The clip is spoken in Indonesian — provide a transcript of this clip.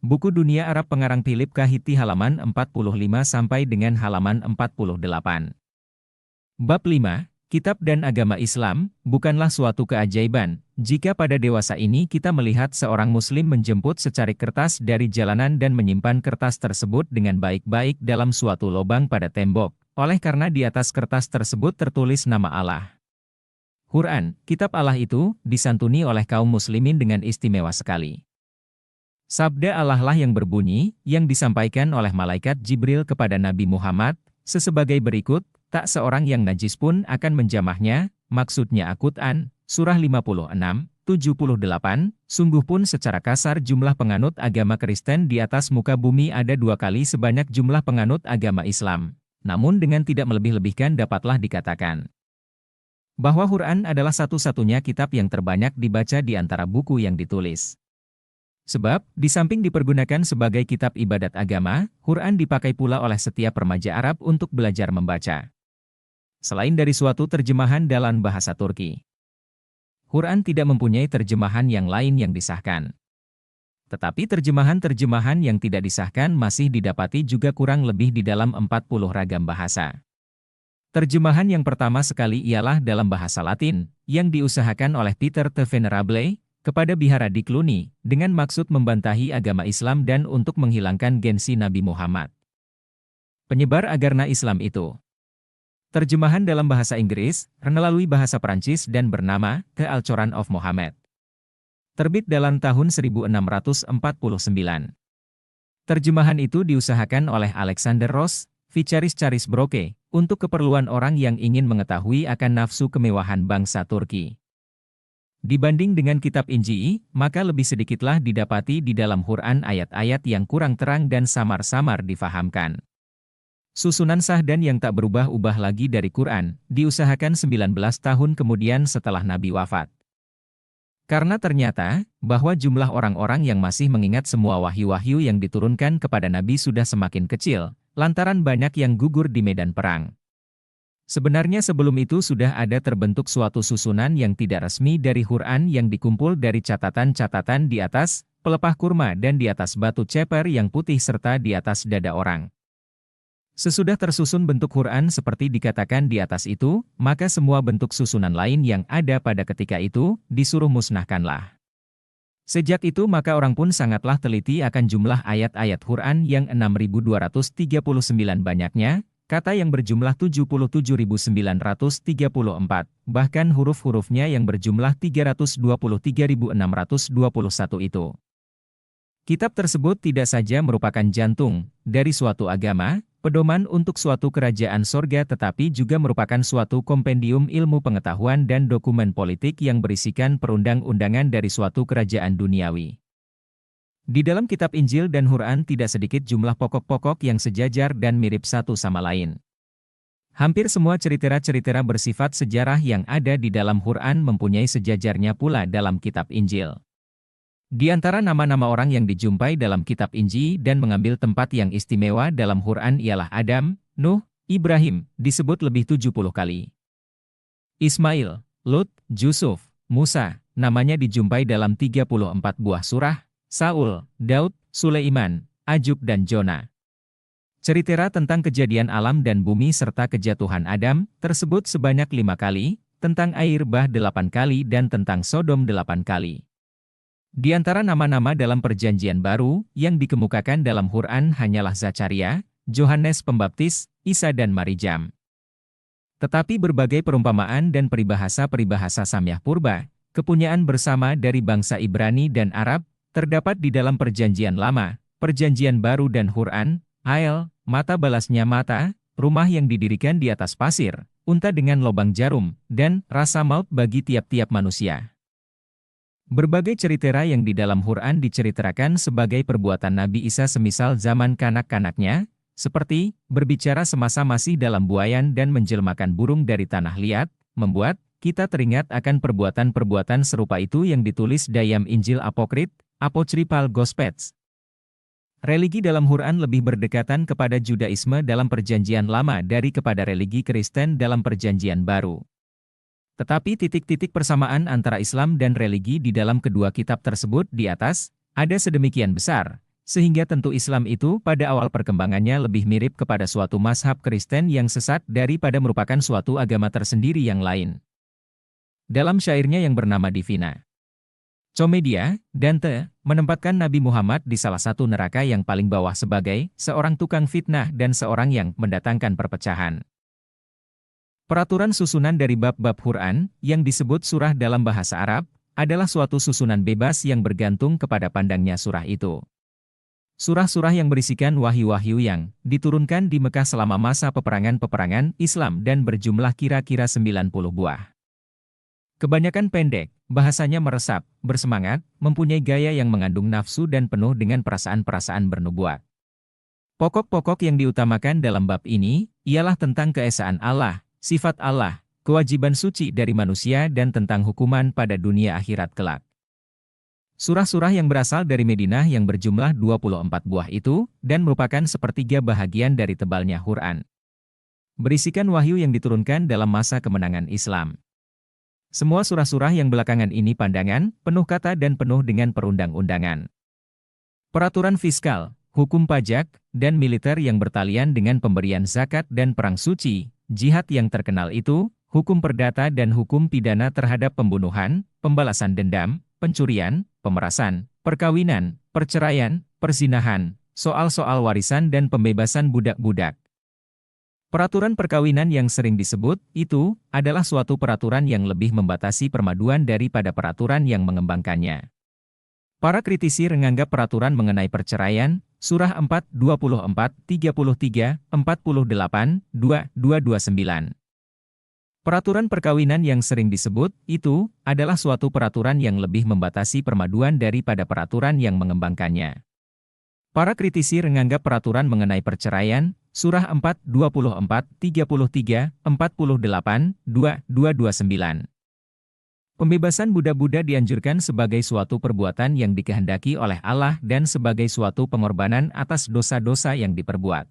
Buku Dunia Arab pengarang Philip K. Hitti halaman 45 sampai dengan halaman 48. Bab 5, Kitab dan Agama Islam, bukanlah suatu keajaiban, jika pada dewasa ini kita melihat seorang muslim menjemput secarik kertas dari jalanan dan menyimpan kertas tersebut dengan baik-baik dalam suatu lubang pada tembok, oleh karena di atas kertas tersebut tertulis nama Allah. Quran, kitab Allah itu, disantuni oleh kaum muslimin dengan istimewa sekali. Sabda Allah lah yang berbunyi, yang disampaikan oleh malaikat Jibril kepada Nabi Muhammad, sebagai berikut, tak seorang yang najis pun akan menjamahnya, maksudnya Al-Quran, surah 56, 78, sungguh pun secara kasar jumlah penganut agama Kristen di atas muka bumi ada 2 kali sebanyak jumlah penganut agama Islam. Namun dengan tidak melebih-lebihkan dapatlah dikatakan bahwa Quran adalah satu-satunya kitab yang terbanyak dibaca di antara buku yang ditulis. Sebab, di samping dipergunakan sebagai kitab ibadat agama, Quran dipakai pula oleh setiap remaja Arab untuk belajar membaca. Selain dari suatu terjemahan dalam bahasa Turki, Quran tidak mempunyai terjemahan yang lain yang disahkan. Tetapi terjemahan-terjemahan yang tidak disahkan masih didapati juga kurang lebih di dalam 40 ragam bahasa. Terjemahan yang pertama sekali ialah dalam bahasa Latin, yang diusahakan oleh Peter the Venerable, kepada Bihara di Cluny, dengan maksud membantahi agama Islam dan untuk menghilangkan gengsi Nabi Muhammad, penyebar agama Islam itu. Terjemahan dalam bahasa Inggris, melalui bahasa Perancis dan bernama The Al-Quran of Muhammad. Terbit dalam tahun 1649. Terjemahan itu diusahakan oleh Alexander Ross, Vicaris Charis Broke, untuk keperluan orang yang ingin mengetahui akan nafsu kemewahan bangsa Turki. Dibanding dengan kitab Injil, maka lebih sedikitlah didapati di dalam Quran ayat-ayat yang kurang terang dan samar-samar difahamkan. Susunan sah dan yang tak berubah-ubah lagi dari Quran, diusahakan 19 tahun kemudian setelah Nabi wafat. Karena ternyata, bahwa jumlah orang-orang yang masih mengingat semua wahyu-wahyu yang diturunkan kepada Nabi sudah semakin kecil, lantaran banyak yang gugur di medan perang. Sebenarnya sebelum itu sudah ada terbentuk suatu susunan yang tidak resmi dari Quran yang dikumpul dari catatan-catatan di atas pelepah kurma dan di atas batu ceper yang putih serta di atas dada orang. Sesudah tersusun bentuk Quran seperti dikatakan di atas itu, maka semua bentuk susunan lain yang ada pada ketika itu, disuruh musnahkanlah. Sejak itu maka orang pun sangatlah teliti akan jumlah ayat-ayat Quran yang 6.239 banyaknya, kata yang berjumlah 77.934, bahkan huruf-hurufnya yang berjumlah 323.621 itu. Kitab tersebut tidak saja merupakan jantung dari suatu agama, pedoman untuk suatu kerajaan sorga tetapi juga merupakan suatu kompendium ilmu pengetahuan dan dokumen politik yang berisikan perundang-undangan dari suatu kerajaan duniawi. Di dalam kitab Injil dan Quran tidak sedikit jumlah pokok-pokok yang sejajar dan mirip satu sama lain. Hampir semua cerita-cerita bersifat sejarah yang ada di dalam Quran mempunyai sejajarnya pula dalam kitab Injil. Di antara nama-nama orang yang dijumpai dalam kitab Injil dan mengambil tempat yang istimewa dalam Quran ialah Adam, Nuh, Ibrahim, disebut lebih 70 kali. Ismail, Lut, Yusuf, Musa, namanya dijumpai dalam 34 buah surah, Saul, Daud, Sulaiman, Ayub dan Jona. Cerita tentang kejadian alam dan bumi serta kejatuhan Adam, tersebut sebanyak 5 kali, tentang air bah 8 kali dan tentang Sodom 8 kali. Di antara nama-nama dalam perjanjian baru, yang dikemukakan dalam Quran hanyalah Zakaria, Yohanes Pembaptis, Isa dan Maryam. Tetapi berbagai perumpamaan dan peribahasa-peribahasa Samyah Purba, kepunyaan bersama dari bangsa Ibrani dan Arab, terdapat di dalam perjanjian lama, perjanjian baru dan Quran, Ael, mata balasnya mata, rumah yang didirikan di atas pasir, unta dengan lubang jarum, dan rasa maut bagi tiap-tiap manusia. Berbagai cerita yang di dalam Quran diceritakan sebagai perbuatan Nabi Isa semisal zaman kanak-kanaknya, seperti berbicara semasa masih dalam buayan dan menjelmakan burung dari tanah liat, membuat kita teringat akan perbuatan-perbuatan serupa itu yang ditulis dalam Injil Apocryphal Gospels. Religi dalam Quran lebih berdekatan kepada Judaisme dalam perjanjian lama dari kepada religi Kristen dalam perjanjian baru. Tetapi titik-titik persamaan antara Islam dan religi di dalam kedua kitab tersebut di atas, ada sedemikian besar, Sehingga tentu Islam itu pada awal perkembangannya lebih mirip kepada suatu mazhab Kristen yang sesat daripada merupakan suatu agama tersendiri yang lain. Dalam syairnya yang bernama Divina Commedia, Dante menempatkan Nabi Muhammad di salah satu neraka yang paling bawah sebagai seorang tukang fitnah dan seorang yang mendatangkan perpecahan. Peraturan susunan dari bab-bab Quran, yang disebut surah dalam bahasa Arab, adalah suatu susunan bebas yang bergantung kepada pandangnya surah itu. Surah-surah yang berisikan wahyu-wahyu yang diturunkan di Mekah selama masa peperangan-peperangan Islam dan berjumlah kira-kira 90 buah. Kebanyakan pendek, bahasanya meresap, bersemangat, mempunyai gaya yang mengandung nafsu dan penuh dengan perasaan-perasaan bernubuat. Pokok-pokok yang diutamakan dalam bab ini, ialah tentang keesaan Allah, sifat Allah, kewajiban suci dari manusia dan tentang hukuman pada dunia akhirat kelak. Surah-surah yang berasal dari Madinah yang berjumlah 24 buah itu, dan merupakan sepertiga bahagian dari tebalnya Quran. Berisikan wahyu yang diturunkan dalam masa kemenangan Islam. Semua surah-surah yang belakangan ini pandangan, penuh kata dan penuh dengan perundang-undangan. Peraturan fiskal, hukum pajak, dan militer yang bertalian dengan pemberian zakat dan perang suci, jihad yang terkenal itu, hukum perdata dan hukum pidana terhadap pembunuhan, pembalasan dendam, pencurian, pemerasan, perkawinan, perceraian, perzinahan, soal-soal warisan dan pembebasan budak-budak. Peraturan perkawinan yang sering disebut, itu, adalah suatu peraturan yang lebih membatasi permaduan daripada peraturan yang mengembangkannya. Para kritisi menganggap peraturan mengenai perceraian, Surah 4, 24, 33, 48, 2, 229. Peraturan perkawinan yang sering disebut, itu, adalah suatu peraturan yang lebih membatasi permaduan daripada peraturan yang mengembangkannya. Para kritisi menganggap peraturan mengenai perceraian, Surah 4, 24, 33, 48, 2, 229. Pembebasan budak-budak dianjurkan sebagai suatu perbuatan yang dikehendaki oleh Allah dan sebagai suatu pengorbanan atas dosa-dosa yang diperbuat.